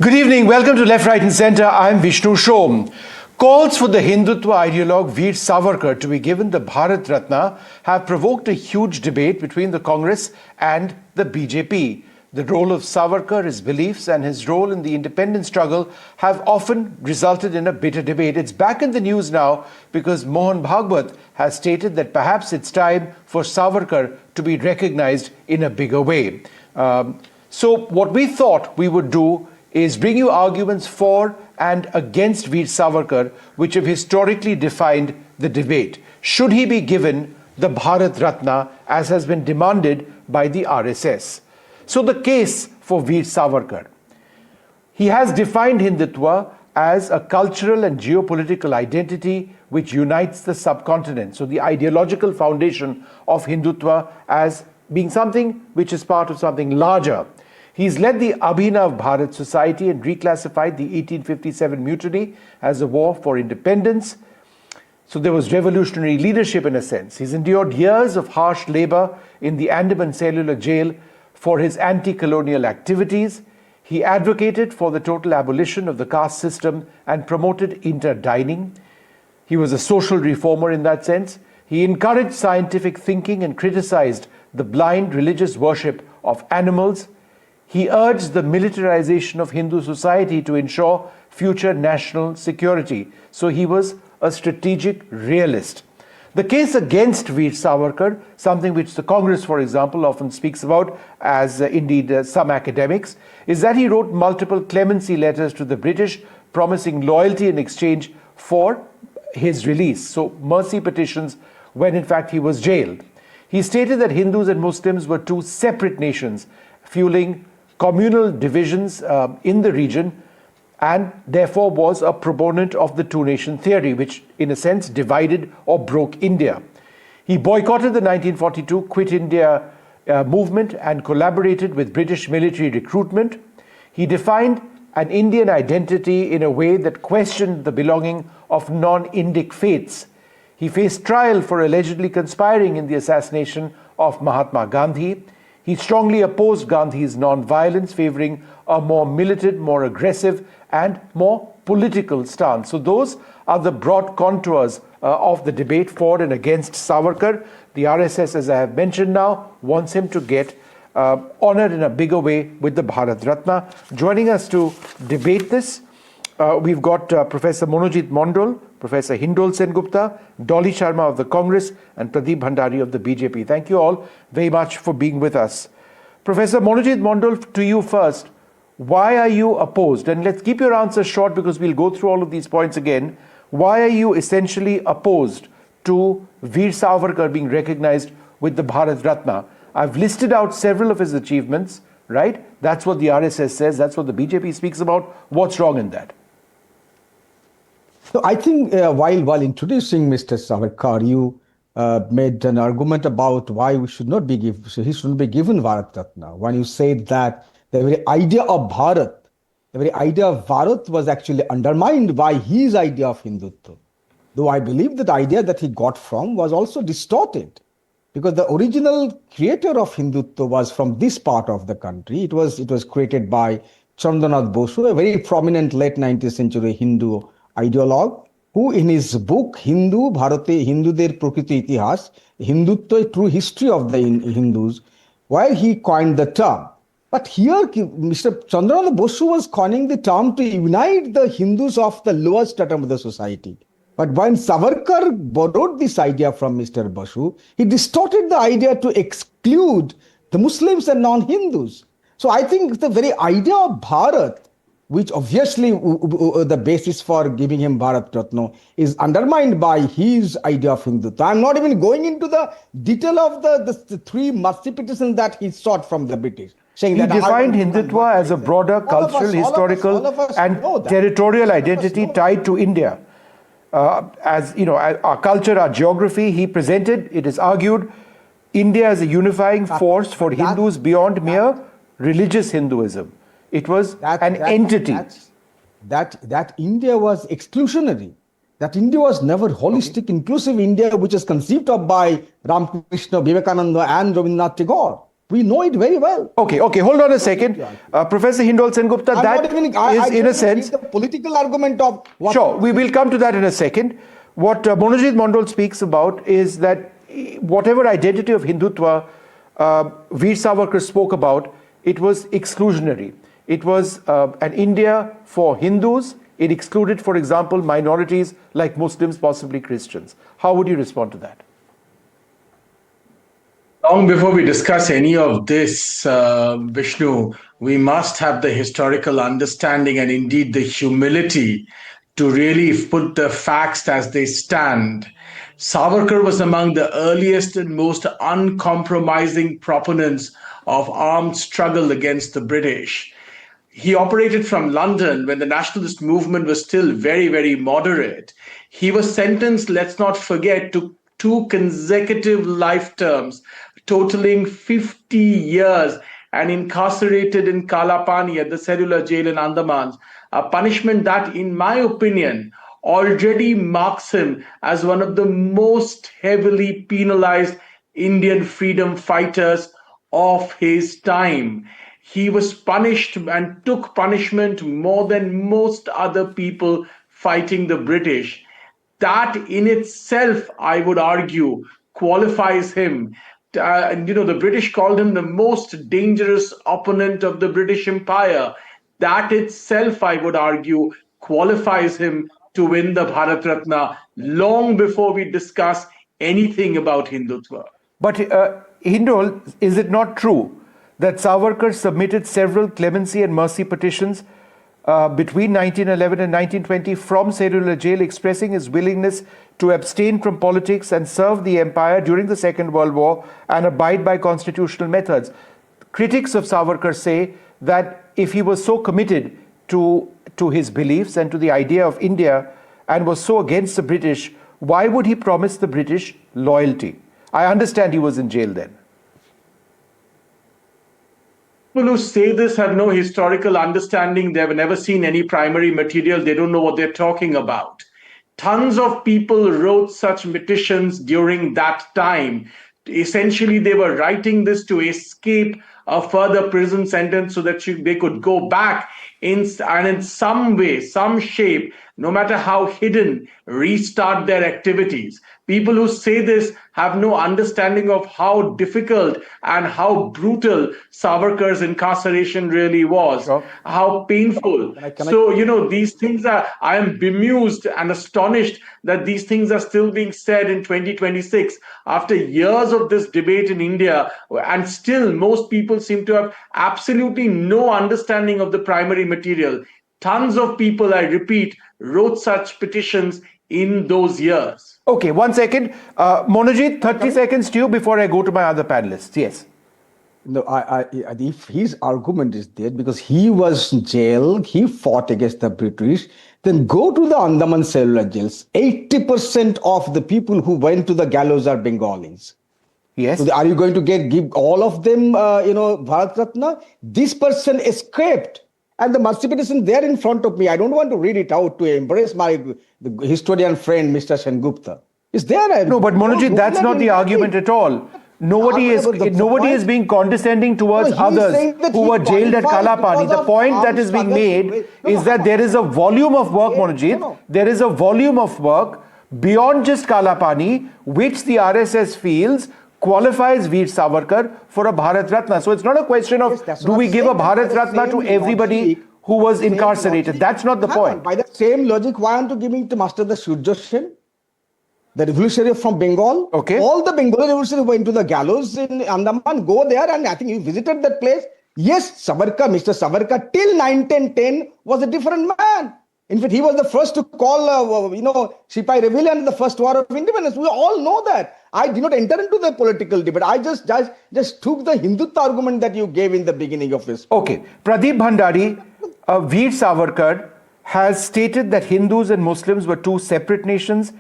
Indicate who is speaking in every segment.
Speaker 1: Good evening. Welcome to Left, Right and Centre. I'm Vishnu Shom. Calls for the Hindutva ideologue Veer Savarkar to be given the Bharat Ratna have provoked a huge debate between the Congress and the BJP. The role of Savarkar, his beliefs and his role in the independence struggle have often resulted in a bitter debate. It's back in the news now because Mohan Bhagwat has stated that perhaps it's time for Savarkar to be recognized in a bigger way. So what we thought we would do is bring you arguments for and against Veer Savarkar, which have historically defined the debate. Should he be given the Bharat Ratna, as has been demanded by the RSS? So the case for Veer Savarkar. He has defined Hindutva as a cultural and geopolitical identity which unites the subcontinent. So the ideological foundation of Hindutva as being something which is part of something larger. He's led the Abhinav Bharat Society and reclassified the 1857 mutiny as a war for independence. So there was revolutionary leadership in a sense. He's endured years of harsh labor in the Andaman Cellular Jail for his anti-colonial activities. He advocated for the total abolition of the caste system and promoted inter-dining. He was a social reformer in that sense. He encouraged scientific thinking and criticized the blind religious worship of animals. He urged the militarization of Hindu society to ensure future national security. So he was a strategic realist. The case against Veer Savarkar, something which the Congress, for example, often speaks about, as indeed some academics, is that he wrote multiple clemency letters to the British promising loyalty in exchange for his release. So mercy petitions when in fact he was jailed. He stated that Hindus and Muslims were two separate nations, fueling communal divisions in the region, and therefore was a proponent of the two-nation theory, which in a sense divided or broke India. He boycotted the 1942 Quit India movement and collaborated with British military recruitment. He defined an Indian identity in a way that questioned the belonging of non-Indic faiths. He faced trial for allegedly conspiring in the assassination of Mahatma Gandhi. He strongly opposed Gandhi's non-violence, favoring a more militant, more aggressive, and more political stance. So those are the broad contours of the debate for and against Savarkar. The RSS, as I have mentioned now, wants him to get honored in a bigger way with the Bharat Ratna. Joining us to debate this, we've got Professor Monojit Mondal, Professor Hindol Sengupta, Dolly Sharma of the Congress, and Pradeep Bhandari of the BJP. Thank you all very much for being with us. Professor Monojit Mondal, to you first. Why are you opposed? And let's keep your answer short because we'll go through all of these points again. Why are you essentially opposed to Veer Savarkar being recognized with the Bharat Ratna? I've listed out several of his achievements, right? That's what the RSS says. That's what the BJP speaks about. What's wrong in that?
Speaker 2: So I think while introducing Mr. Savarkar, you made an argument about why he shouldn't be given Bharat Ratna. When you said that the very idea of Bharat, the very idea of Bharat was actually undermined by his idea of Hindutva. Though I believe that the idea that he got from was also distorted, because the original creator of Hindutva was from this part of the country. It was created by Chandranath Bosu, a very prominent late 19th century Hindu ideologue, who in his book Hinduder Prakriti Itihas, Hindutva, a true history of the Hindus, where he coined the term. But here Mr. Chandranath Bosu was coining the term to unite the Hindus of the lower stratum of the society. But when Savarkar borrowed this idea from Mr. Bosu, he distorted the idea to exclude the Muslims and non-Hindus. So I think the very idea of Bharat, which obviously the basis for giving him Bharat Ratna, is undermined by his idea of Hindutva. I'm not even going into the detail of the three mercy petitions that he sought from the British.
Speaker 1: He defined Hindutva as a broader cultural, historical, and territorial identity tied to India. As you know, our culture, our geography, he presented, it is argued, India as a unifying force for Hindus beyond mere religious Hinduism. It was an entity.
Speaker 2: That India was exclusionary. That India was never holistic, inclusive India, which is conceived of by Ramakrishna, Vivekananda, and Rabindranath Tagore. We know it very well.
Speaker 1: Okay, hold on a second. Professor Hindol Sengupta, that is in a sense...
Speaker 2: the political argument of... what.
Speaker 1: Sure, we will come to that in a second. What Monojit Mondal speaks about is that whatever identity of Hindutva Veer Savarkar spoke about, it was exclusionary. It was an India for Hindus. It excluded, for example, minorities like Muslims, possibly Christians. How would you respond to that?
Speaker 3: Long before we discuss any of this, Vishnu, we must have the historical understanding and indeed the humility to really put the facts as they stand. Savarkar was among the earliest and most uncompromising proponents of armed struggle against the British. He operated from London when the nationalist movement was still very, very moderate. He was sentenced, let's not forget, to 2 consecutive life terms, totaling 50 years, and incarcerated in Kalapani at the cellular jail in Andamans, a punishment that, in my opinion, already marks him as one of the most heavily penalized Indian freedom fighters of his time. He was punished and took punishment more than most other people fighting the British. That in itself, I would argue, qualifies him. The British called him the most dangerous opponent of the British Empire. That itself, I would argue, qualifies him to win the Bharat Ratna long before we discuss anything about Hindutva.
Speaker 1: But Hindol, is it not true that Savarkar submitted several clemency and mercy petitions between 1911 and 1920 from cellular jail, expressing his willingness to abstain from politics and serve the empire during the Second World War and abide by constitutional methods? Critics of Savarkar say that if he was so committed to his beliefs and to the idea of India and was so against the British, why would he promise the British loyalty? I understand he was in jail then.
Speaker 3: People who say this have no historical understanding. They've never seen any primary material. They don't know what they're talking about. Tons of people wrote such petitions during that time. Essentially, they were writing this to escape a further prison sentence so that they could go back in some way, some shape, no matter how hidden, restart their activities. People who say this have no understanding of how difficult and how brutal Savarkar's incarceration really was, how painful. These things I am bemused and astonished that these things are still being said in 2026 after years of this debate in India, and still most people seem to have absolutely no understanding of the primary material. Tons of people, I repeat, wrote such petitions in those years.
Speaker 1: Okay, 1 second. Monojit, 30 seconds to you before I go to my other panelists. Yes.
Speaker 2: No, if his argument is there because he was in jail, he fought against the British, then go to the Andaman cellular jails. 80% of the people who went to the gallows are Bengalis.
Speaker 1: Yes.
Speaker 2: So are you going to give all of them, Bharat Ratna? This person escaped. And the mercy petition there in front of me, I don't want to read it out to embrace the historian friend, Mr. Sengupta. Is there?
Speaker 1: No, but Monojit, that's not the argument at all. Nobody is being condescending towards others who were jailed at Kalapani. The point that is being made is that there is a volume of work, Monojit. There is a volume of work beyond just Kalapani, which the RSS feels qualifies Veer Savarkar for a Bharat Ratna. So it's not a question of do we give a Bharat Ratna to everybody who was incarcerated. That's not the point.
Speaker 2: By the same logic, why aren't you giving to Master the Surya Sen, the revolutionary from Bengal?
Speaker 1: Okay.
Speaker 2: All the Bengali revolutionaries went to the gallows in Andaman. Go there, and I think you visited that place. Yes, Mr. Savarkar, till 1910 was a different man. In fact, he was the first to call, Sipai Rebellion the first war of independence. We all know that. I did not enter into the political debate. I just took the Hindutva argument that you gave in the beginning of this.
Speaker 1: Okay. Pradeep Bhandari, Veer Savarkar has stated that Hindus and Muslims were two separate nations.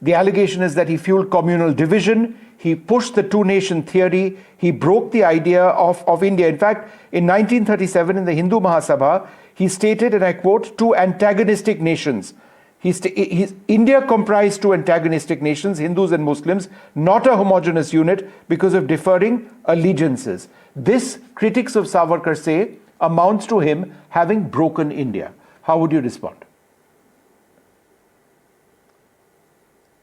Speaker 1: The allegation is that he fueled communal division. He pushed the two-nation theory. He broke the idea of India. In fact, in 1937, in the Hindu Mahasabha, he stated, and I quote, two antagonistic nations, India comprised two antagonistic nations, Hindus and Muslims, not a homogeneous unit because of differing allegiances. This, critics of Savarkar say, amounts to him having broken India. How would you respond?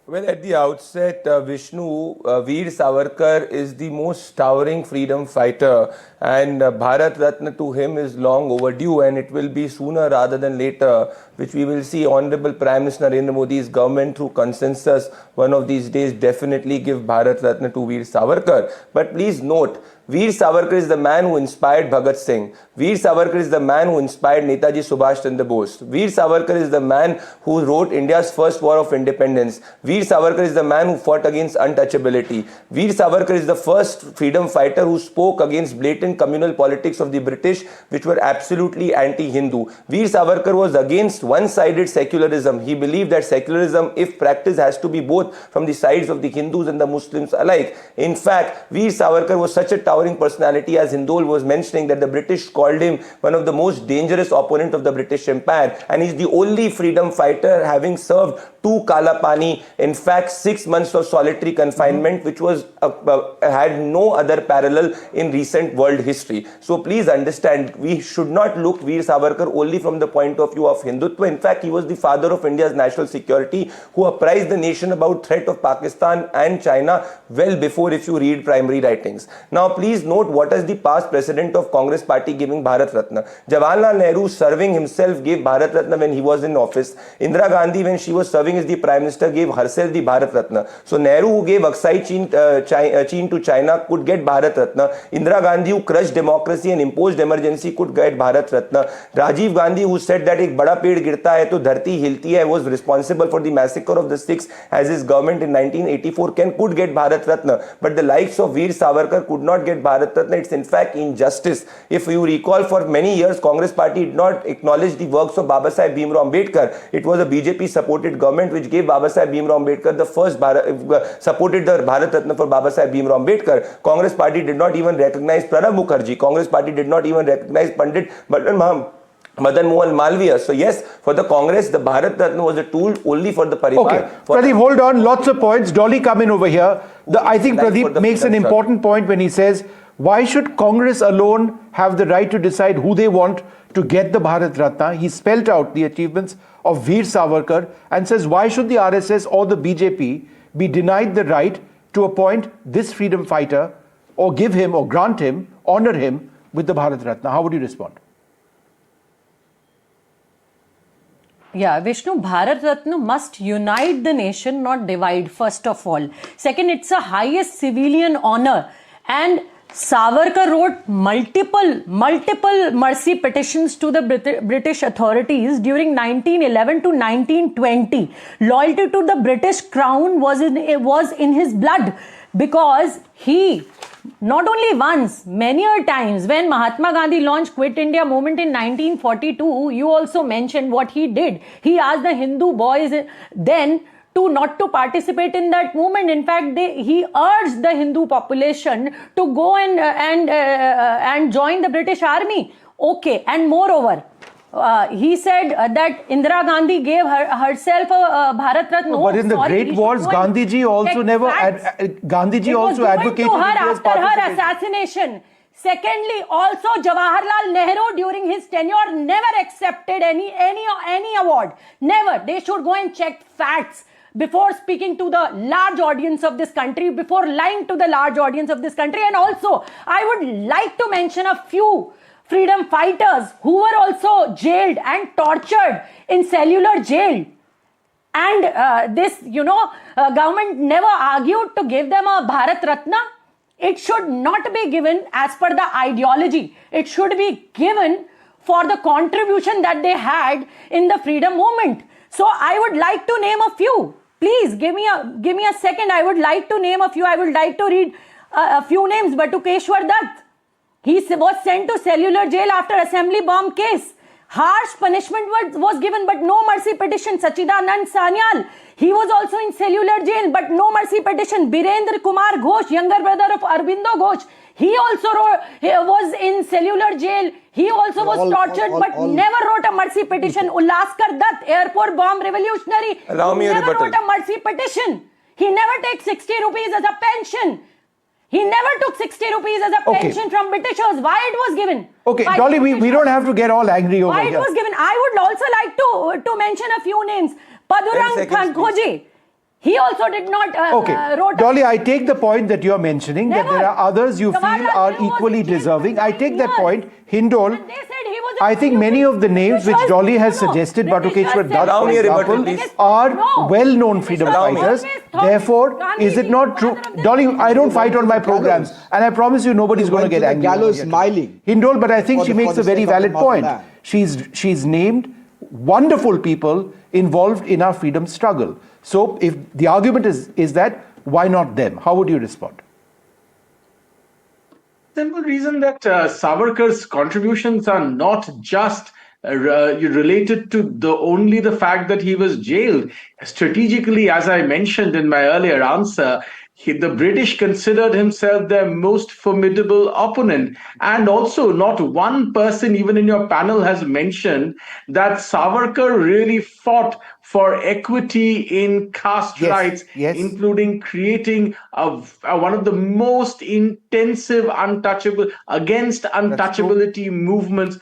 Speaker 4: Well, at the outset, Vishnu, Veer Savarkar is the most towering freedom fighter, and Bharat Ratna to him is long overdue, and it will be sooner rather than later, which we will see Honorable Prime Minister Narendra Modi's government through consensus one of these days definitely give Bharat Ratna to Veer Savarkar. But please note, Veer Savarkar is the man who inspired Bhagat Singh. Veer Savarkar is the man who inspired Netaji Subhash Chandra Bose. Veer Savarkar is the man who wrote India's first war of independence. Veer Savarkar is the man who fought against untouchability. Veer Savarkar is the first freedom fighter who spoke against blatant communal politics of the British, which were absolutely anti-Hindu. Veer Savarkar was against one-sided secularism. He believed that secularism, if practiced, has to be both from the sides of the Hindus and the Muslims alike. In fact, Veer Savarkar was such a towering personality, as Hindol was mentioning, that the British called him one of the most dangerous opponents of the British Empire, and he's the only freedom fighter having served 2 Kala Pani, in fact 6 months of solitary confinement, which was had no other parallel in recent world history. So please understand, we should not look Veer Savarkar only from the point of view of Hindutva. In fact, he was the father of India's national security, who apprised the nation about threat of Pakistan and China well before, if you read primary writings. Now please note what is the past precedent of Congress party giving Bharat Ratna. Jawaharlal Nehru, serving himself, gave Bharat Ratna when he was in office. Indira Gandhi, when she was serving as the Prime Minister, gave herself the Bharat Ratna. So Nehru, who gave Aksai Chin to China, could get Bharat Ratna. Indira Gandhi, who crushed democracy and imposed emergency, could get Bharat Ratna. Rajiv Gandhi, who said that ek bada ped girta hai to dharti hilti hai, was responsible for the massacre of the Sikhs as his government in 1984, could get Bharat Ratna. But the likes of Veer Savarkar could not get Bharat Ratna. It's in fact injustice. If you recall, for many years, Congress party did not acknowledge the works of Babasaheb Bhimrao Ambedkar. It was a BJP supported government which gave Babasaheb Bhimrao Ambedkar the first supported the Bharat Ratna for Babasaheb Bhimrao Ambedkar. Congress party did not even recognize Pranab Mukherjee. Congress party did not even recognize Pandit Madan Mohan Malviya. So yes, for the Congress, the Bharat Ratna was a tool only for the Parivar.
Speaker 1: Okay, Pradeep, hold on. Lots of points. Dolly, come in over here. I think Pradeep makes an important point when he says, why should Congress alone have the right to decide who they want to get the Bharat Ratna? He spelled out the achievements of Veer Savarkar and says, why should the RSS or the BJP be denied the right to appoint this freedom fighter, or give him or grant him, honor him with the Bharat Ratna? How would you respond?
Speaker 5: Yeah, Vishnu, Bharat Ratna must unite the nation, not divide, first of all. Second, it's the highest civilian honor. And Savarkar wrote multiple mercy petitions to the British authorities during 1911 to 1920. Loyalty to the British crown was in his blood, because he, not only once, many a times, when Mahatma Gandhi launched Quit India movement in 1942, you also mentioned what he did. He asked the Hindu boys then to not to participate in that movement. In fact, he urged the Hindu population to go and join the British army. Okay, and moreover, he said that Indira Gandhi gave herself a Bharat Ratna.
Speaker 1: No, but in the Great Wars, Gandhiji also never Gandhiji also advocated
Speaker 5: to her after her assassination. Secondly, also Jawaharlal Nehru during his tenure never accepted any award. Never. They should go and check facts before speaking to the large audience of this country, before lying to the large audience of this country. And also, I would like to mention a few freedom fighters who were also jailed and tortured in cellular jail. And this, government never argued to give them a Bharat Ratna. It should not be given as per the ideology. It should be given for the contribution that they had in the freedom movement. So I would like to name a few. Please give me a second. I would like to name a few. I would like to read a few names. Batukeshwar Dutt. He was sent to cellular jail after assembly bomb case. Harsh punishment was given, but no mercy petition. Sachidanand Sanyal, he was also in cellular jail, but no mercy petition. Birendra Kumar Ghosh, younger brother of Arvindo Ghosh, he also was in cellular jail. He also was tortured, but never wrote a mercy petition. Ulaskar Dutt, airport bomb revolutionary,
Speaker 4: Allow me a
Speaker 5: never
Speaker 4: rebuttal.
Speaker 5: wrote a mercy petition. He never takes 60 rupees as a pension. He never took 60 rupees as a
Speaker 1: Okay.
Speaker 5: pension from Britishers. Why it was given?
Speaker 1: Okay,
Speaker 5: By
Speaker 1: Dolly, we
Speaker 5: Britishers.
Speaker 1: don't have to get all angry over
Speaker 5: Why it
Speaker 1: here.
Speaker 5: was given? I would also like to mention a few names.
Speaker 4: 10
Speaker 5: Padurang
Speaker 4: seconds,
Speaker 5: Khoji. He also did not
Speaker 1: Okay,
Speaker 5: wrote.
Speaker 1: Dolly, I take the point that you're mentioning, that there
Speaker 5: Never.
Speaker 1: are others you
Speaker 5: Jawahar
Speaker 1: feel
Speaker 5: Lal
Speaker 1: are
Speaker 5: Nehru was
Speaker 1: equally
Speaker 5: in jail for
Speaker 1: deserving. I
Speaker 5: 9
Speaker 1: take that
Speaker 5: years.
Speaker 1: point. Hindol,
Speaker 5: And they said he was
Speaker 1: I think many of the names which
Speaker 5: Britishers-
Speaker 1: Dolly has
Speaker 5: no,
Speaker 1: suggested,
Speaker 5: Britishers
Speaker 1: Batukeshwar
Speaker 5: said-
Speaker 1: Dutt,
Speaker 4: Allow
Speaker 1: for
Speaker 4: me a rebuttal,
Speaker 1: example,
Speaker 4: please.
Speaker 1: are
Speaker 5: No.
Speaker 1: well-known freedom
Speaker 5: Britishers
Speaker 1: fighters.
Speaker 5: always thought
Speaker 1: Therefore,
Speaker 5: Gandhi
Speaker 1: is it
Speaker 5: is
Speaker 1: not
Speaker 5: the
Speaker 1: true?
Speaker 5: father of this
Speaker 1: Dolly, I don't
Speaker 2: He
Speaker 1: fight
Speaker 2: went
Speaker 1: on
Speaker 2: to
Speaker 1: my
Speaker 2: the
Speaker 1: programs,
Speaker 2: gallows.
Speaker 1: and I promise you nobody's
Speaker 2: He
Speaker 1: going to
Speaker 2: went to
Speaker 1: get
Speaker 2: the
Speaker 1: angry. over
Speaker 2: gallows
Speaker 1: here.
Speaker 2: smiling.
Speaker 1: Hindol, but I think
Speaker 2: For
Speaker 1: she
Speaker 2: the-
Speaker 1: makes
Speaker 2: for
Speaker 1: a
Speaker 2: the
Speaker 1: very
Speaker 2: sake of the
Speaker 1: valid point.
Speaker 2: motherland.
Speaker 1: She's named wonderful people involved in our freedom struggle. So if the argument is that, why not them? How would you respond?
Speaker 3: Simple reason that Savarkar's contributions are not just related to only the fact that he was jailed. Strategically, as I mentioned in my earlier answer, the British considered himself their most formidable opponent. And also, not one person, even in your panel, has mentioned that Savarkar really fought for equity in caste
Speaker 1: Yes,
Speaker 3: rights,
Speaker 1: yes.
Speaker 3: including creating one of the most intensive against untouchability movements.